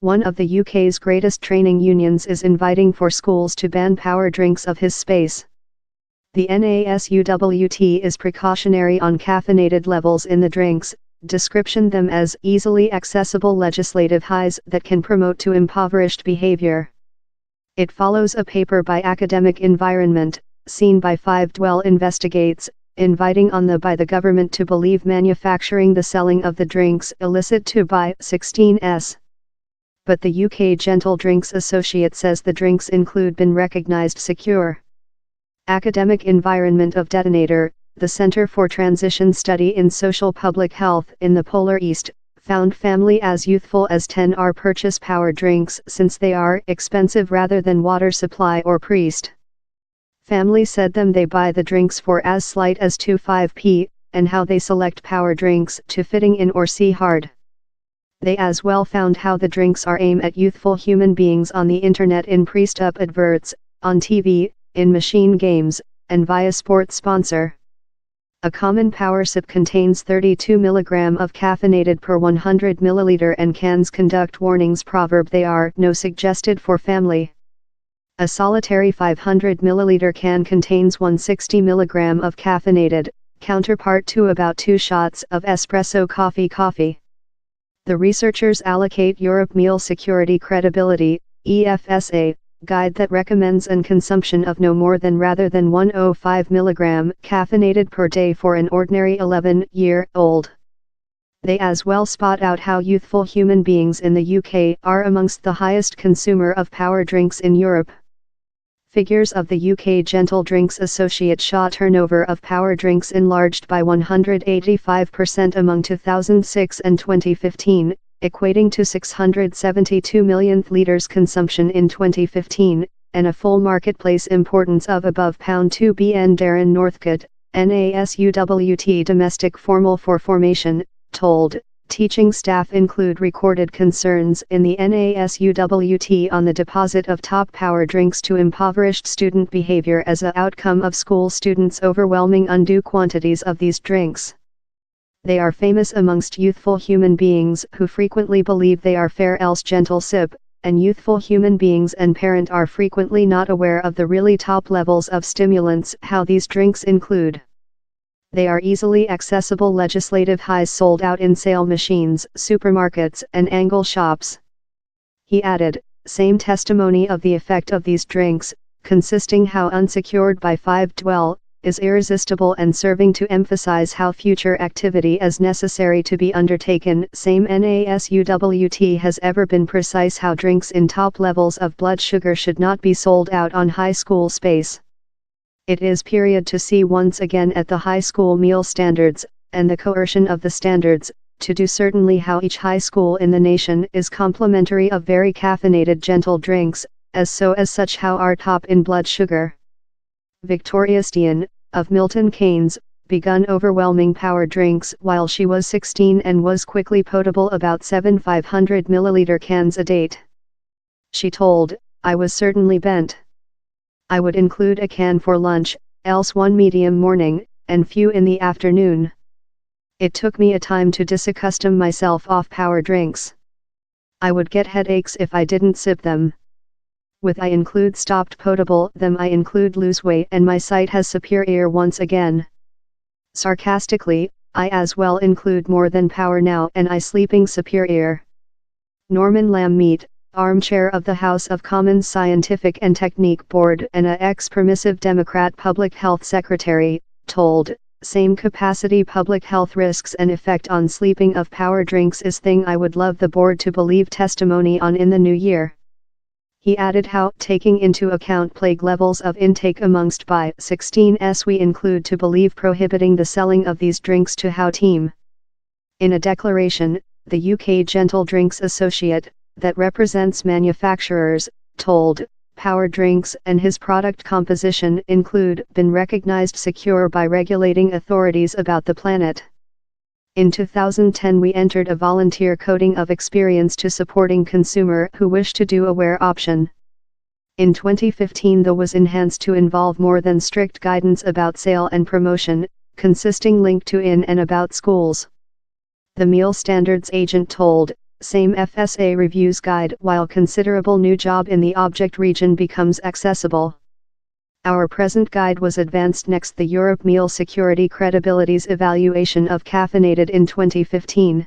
One of the UK's greatest training unions is inviting for schools to ban power drinks of his space. The NASUWT is precautionary on caffeinated levels in the drinks, description them as easily accessible legislative highs that can promote to impoverished behavior. It follows a paper by Academic Environment, seen by 512 Investigates, inviting on by the government to believe manufacturing the selling of the drinks illicit to by 16s. But the UK Gentle Drinks Associate says the drinks include been recognized secure. Academic Environment of Detonator, the Center for Transition Study in Social Public Health in the Polar East, found family as youthful as 10 are purchase power drinks since they are expensive rather than water supply or priest. Family said them they buy the drinks for as slight as 25p, and how they select power drinks to fitting in or see hard. They as well found how the drinks are aimed at youthful human beings on the internet in priest up adverts, on TV, in machine games, and via sports sponsor. A common power sip contains 32 mg of caffeinated per 100 ml and cans conduct warnings proverb they are no suggested for family. A solitary 500 ml can contains 160 mg of caffeinated, counterpart to about 2 shots of espresso coffee. The researchers allocate Europe Meal Security Credibility, EFSA, guide that recommends an consumption of no more than rather than 105 mg caffeinated per day for an ordinary 11-year-old. They as well spot out how youthful human beings in the UK are amongst the highest consumer of power drinks in Europe. Figures of the UK Gentle Drinks Associate saw turnover of power drinks enlarged by 185% among 2006 and 2015, equating to 672 million litres consumption in 2015, and a full marketplace importance of above £2 bn. Darren Northcott, NASUWT Domestic Formal for Formation, told, teaching staff include recorded concerns in the NASUWT on the deposit of top power drinks to impoverished student behavior as an outcome of school students overwhelming undue quantities of these drinks. They are famous amongst youthful human beings who frequently believe they are fair else gentle sip, and youthful human beings and parent are frequently not aware of the really top levels of stimulants how these drinks include. They are easily accessible legislative highs sold out in sale machines, supermarkets and angle shops. He added, same testimony of the effect of these drinks, consisting how unsecured by 512, is irresistible and serving to emphasize how future activity is necessary to be undertaken. Same NASUWT has ever been precise how drinks in top levels of blood sugar should not be sold out on high school space. It is period to see once again at the high school meal standards, and the coercion of the standards, to do certainly how each high school in the nation is complimentary of very caffeinated gentle drinks, as such how are top in blood sugar. Victoria Stein, of Milton Keynes, begun overwhelming power drinks while she was 16 and was quickly potable about 7 500 ml cans a date. She told, I was certainly bent. I would include a can for lunch, else one medium morning, and few in the afternoon. It took me a time to disaccustom myself off power drinks. I would get headaches if I didn't sip them. With I include stopped potable them I include lose weight and my sight has superior once again. Sarcastically, I as well include more than power now and I sleeping superior. Norman Lammeet, armchair of the House of Commons Scientific and Technique Board and a ex-permissive Democrat Public Health Secretary, told, same capacity public health risks and effect on sleeping of power drinks is thing I would love the board to believe testimony on in the new year. He added how, taking into account plague levels of intake amongst by 16s we include to believe prohibiting the selling of these drinks to how team. In a declaration, the UK Gentle Drinks Associate, that represents manufacturers, told, power drinks and his product composition include been recognized secure by regulating authorities about the planet. In 2010 we entered a volunteer coding of experience to supporting consumer who wish to do aware option. In 2015 the was enhanced to involve more than strict guidance about sale and promotion, consisting link to in and about schools. The meal standards agent told, Same FSA reviews guide while considerable new job in the object region becomes accessible. Our present guide was advanced next the Europe Meal Security Credibilities Evaluation of Caffeinated in 2015.